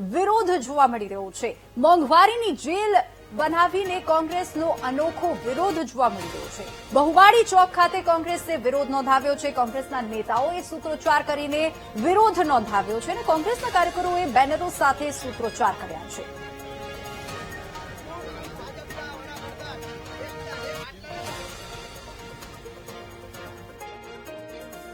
વિરોધ જોવા મળી રહ્યો છે। મોંઘવારીની જેલ બનાવીને કોંગ્રેસનો અનોખો વિરોધ જોવા મળી રહ્યો છે। બહુવાડી ચોક ખાતે કોંગ્રેસે વિરોધ નોંધાવ્યો છે। કોંગ્રેસના નેતાઓએ સૂત્રોચ્ચાર કરીને વિરોધ નોંધાવ્યો છે અને કોંગ્રેસના કાર્યકરોએ બેનરો સાથે સૂત્રોચ્ચાર કર્યા છે।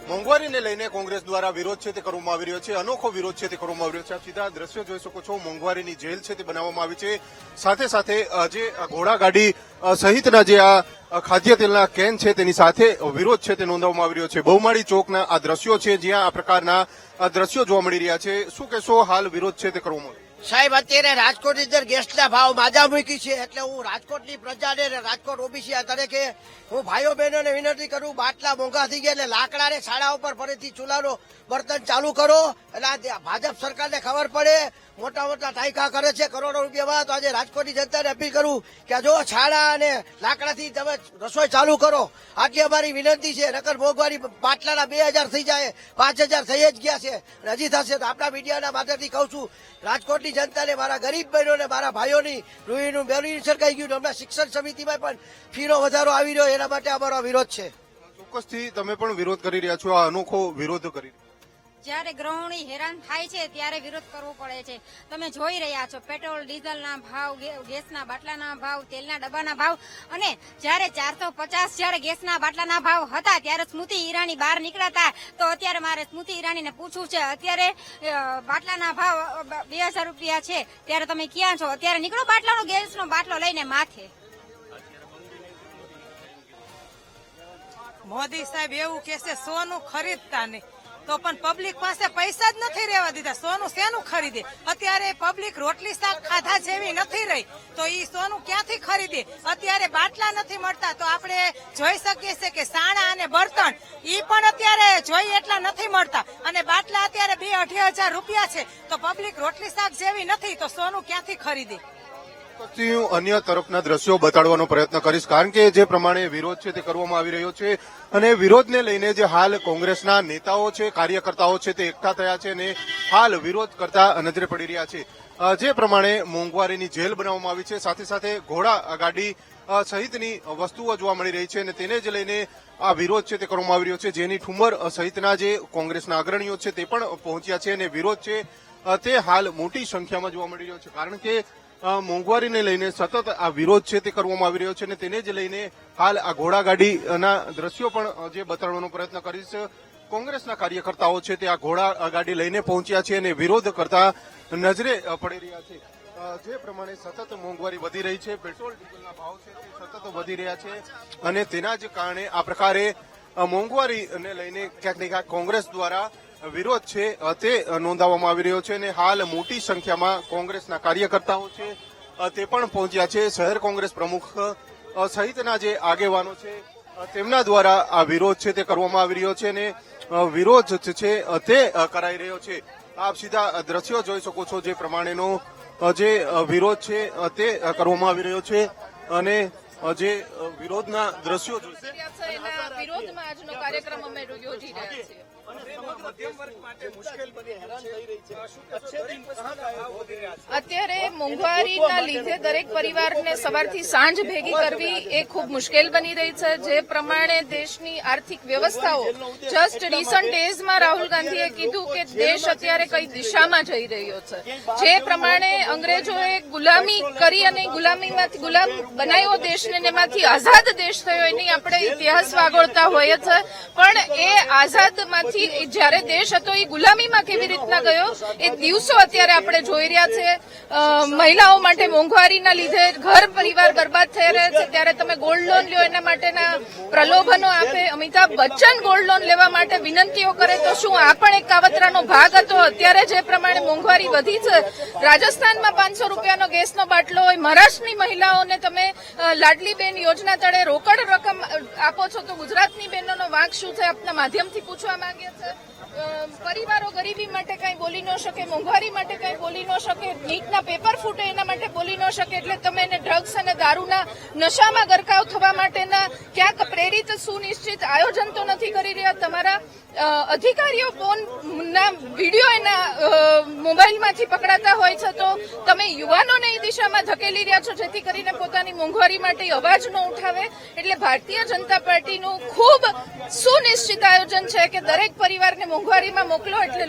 મોંઘવારીને લઈને કોંગ્રેસ દ્વારા વિરોધ છે તે કરવામાં આવી રહ્યો છે। અનોખો વિરોધ છે તે કરવામાં આવી રહ્યો છે। આપ સીધા દ્રશ્યો જોઈ શકો છો। મોંઘવારીની જેલ છે તે બનાવવામાં આવી છે। સાથે સાથે જે ઘોડાગાડી સહિતના જે આ ખાદ્ય તેલના કેન છે તેની સાથે વિરોધ છે તે નોંધવામાં આવી રહ્યો છે। બહુમાળી ચોકના આ દ્રશ્યો છે જ્યાં આ પ્રકારના દ્રશ્યો જોવા મળી રહ્યા છે। શું કહેશો, હાલ વિરોધ છે તે કરવામાં આવ્યો? સાહેબ, અત્યારે રાજકોટની અંદર ગેસના ભાવ માજા મૂકી છે એટલે હું રાજકોટની પ્રજાને રાજકોટ ઓબીસી તરીકે હું ભાઈઓ બહેનોને વિનંતી કરું, બાટલા મોંઘા થઈ ગયા એટલે લાકડાને શાળા ઉપર ફરીથી ચૂલાનો બર્તન ચાલુ કરો એટલે ભાજપ સરકારને ખબર પડે। મોટા મોટા ટાઈકા કરે છે કરોડો રૂપિયામાં। તો આજે રાજકોટની જનતાને અપીલ કરું કે જો છાડા અને લાકડાથી તમે રસોઈ ચાલુ કરો, આટલી અમારી વિનંતી છે। નકર મોંઘવારી બાટલાના 2000 થઈ જાય, 5000 થઈ જ ગયા છે, હજી થશે। તો આપણા મીડિયાના માધ્યમથી કહું છું રાજકોટની જનતાને, મારા ગરીબ બહેનોને, મારા ભાઈઓની રૂહીનું બેનું સરકાઈ ગયું, હમણાં શિક્ષણ સમિતિમાં પણ ફીનો વધારો આવી રહ્યો, એના માટે અમારો વિરોધ છે। ચોક્કસથી તમે પણ વિરોધ કરી રહ્યા છો, આ અનોખો વિરોધ કરી જ્યારે ગૃહિણી હેરાન થાય છે ત્યારે વિરોધ કરવો પડે છે। તમે જોઈ રહ્યા છો પેટ્રોલ ડીઝલના ભાવ, ગેસના બાટલાના ભાવ, તેલના ડબ્બાના ભાવ, અને જ્યારે 450 જ્યારે ગેસના બાટલાના ભાવ હતા ત્યારે સ્મૃતિ ઈરાની બહાર નીકળ્યા તો અત્યારે મારે સ્મૃતિ ઈરાનીને પૂછવું છે, અત્યારે બાટલાના ભાવ 2000 રૂપિયા છે ત્યારે તમે ક્યાં છો? અત્યારે નીકળો બાટલાનો ગેસનો બાટલો લઈને માથે। મોદી સાહેબ એવું કે છે સોનું ખરીદતા નહીં, તો પણ પબ્લિક પાસે પૈસા જ નથી રહેવા દીધા। સોનું શેનું ખરીદે? અત્યારે પબ્લિક રોટલી શાક ખાધા જેવી નથી રહી, તો ઈ સોનું ક્યાંથી ખરીદે? અત્યારે બાટલા નથી મળતા તો આપણે જોઈ શકીએ છીએ કે સાણા અને બર્તન ઈ પણ અત્યારે જોઈ એટલા નથી મળતા, અને બાટલા અત્યારે 2-2.5 રૂપિયા છે, તો પબ્લિક રોટલી શાક જેવી નથી તો સોનું ક્યાંથી ખરીદે? હું અન્ય તરફના દ્રશ્યો બતાડવાનો પ્રયત્ન કરીશ, કારણ કે જે પ્રમાણે વિરોધ છે તે કરવામાં આવી રહ્યો છે અને વિરોધને લઈને જે હાલ કોંગ્રેસના નેતાઓ છે, કાર્યકર્તાઓ છે તે એકઠા થયા છે અને હાલ વિરોધ કરતા નજરે પડી રહ્યા છે। જે પ્રમાણે મોંઘવારીની જેલ બનાવવામાં આવી છે, સાથે સાથે ઘોડા ગાડી સહિતની વસ્તુઓ જોવા મળી રહી છે અને તેને જ લઈને આ વિરોધ છે તે કરવામાં આવી રહ્યો છે, જેની ઠુમર સહિતના જે કોંગ્રેસના અગ્રણીઓ છે તે પણ પહોંચ્યા છે અને વિરોધ છે તે હાલ મોટી સંખ્યામાં જોવા મળી રહ્યો છે, કારણ કે મોંઘવારીને લઈને સતત આ વિરોધ છે તે કરવામાં આવી રહ્યો છે અને તેને જ લઈને હાલ આ ઘોડાગાડીના દ્રશ્યો પણ જે બતાડવાનો પ્રયત્ન કરીશ। કોંગ્રેસના કાર્યકર્તાઓ છે તે આ ઘોડાગાડી લઈને પહોંચ્યા છે અને વિરોધ કરતા નજરે પડી રહ્યા છે। જે પ્રમાણે સતત મોંઘવારી વધી રહી છે, પેટ્રોલ ડીઝલના ભાવ છે તે સતત વધી રહ્યા છે અને તેના જ કારણે આ પ્રકારે મોંઘવારીને લઈને ક્યાંક ને ક્યાંક કોંગ્રેસ દ્વારા વિરોધ છે તે નોંધાવવામાં આવી રહ્યો છે અને હાલ મોટી સંખ્યામાં કોંગ્રેસના કાર્યકર્તાઓ છે તે પણ પહોંચ્યા છે। શહેર કોંગ્રેસ પ્રમુખ સહિતના જે આગેવાનો છે તેમના દ્વારા આ વિરોધ છે તે કરવામાં આવી રહ્યો છે અને વિરોધ છે તે કરાઈ રહ્યો છે। આપ સીધા દ્રશ્યો જોઈ શકો છો, જે પ્રમાણેનો જે વિરોધ છે તે કરવામાં આવી રહ્યો છે અને જે વિરોધના દ્રશ્યો જોઈશે એના વિરોધમાં આજનો કાર્યક્રમ અમે યોજી રહ્યા છીએ। અત્યારે મોંઘવારીના લીધે દરેક પરિવારને સવારથી સાંજ ભેગી કરવી એ ખૂબ મુશ્કેલ બની રહી છે। જે પ્રમાણે દેશની આર્થિક વ્યવસ્થાઓ, જસ્ટ રિસન્ટ ડેઝમાં રાહુલ ગાંધીએ કીધું કે દેશ અત્યારે કઈ દિશામાં જઈ રહ્યો છે। જે પ્રમાણે અંગ્રેજોએ ગુલામી કરી અને ગુલામીમાંથી ગુલામ બનાવ્યો દેશને, એમાંથી આઝાદ દેશ થયો એની આપણે ઇતિહાસ વાગોળતા હોઈએ છે, પણ એ આઝાદમાંથી જયારે દેશ હતો એ ગુલામીમાં કેવી રીતના ગયો એ દિવસો અત્યારે આપણે જોઈ રહ્યા છે। મહિલાઓ માટે મોંઘવારીના લીધે ઘર પરિવાર બરબાદ થઈ રહ્યા છે, ત્યારે તમે ગોલ્ડ લોન લ્યો એના માટેના પ્રલોભનો આપે। અમિતાભ બચ્ચન ગોલ્ડ લોન લેવા માટે વિનંતીઓ કરે તો શું આ પણ એક કાવતરાનો ભાગ હતો? અત્યારે જે પ્રમાણે મોંઘવારી વધી છે, રાજસ્થાનમાં 500 રૂપિયાનો ગેસનો બાટલો હોય, મહારાષ્ટ્રની મહિલાઓને તમે લાડલી બેન યોજના તળે રોકડ રકમ આપો છો, તો ગુજરાતની બહેનોનો વાંક શું છે? આપના માધ્યમથી પૂછવા માંગીએ છીએ। પરિવારો ગરીબી માટે કઈ બોલી ન શકે, મોંઘવારી માટે કઈ બોલી ન શકે, નીટના પેપર ફૂટે એના માટે બોલી ન શકે, એટલે તમે એને ડ્રગ્સ અને દારૂના નશામાં ગરકાવ થવા માટેના ક્યાંક પ્રેરિત સુનિશ્ચિત આયોજન તો નથી કરી રહ્યા? તમારા અધિકારીઓ ફોન ના વિડીયો એના મોબાઈલમાંથી પકડાતા હોય છે, તો તમે યુવાનોને એ દિશામાં ધકેલી રહ્યા છો જેથી કરીને પોતાની મોંઘવારી માટે અવાજ ન ઉઠાવે. એટલે ભારતીય જનતા પાર્ટીનું ખૂબ સુનિશ્ચિત આયોજન છે કે દરેક પરિવારને મોંઘવારીમાં મોકલો એટલે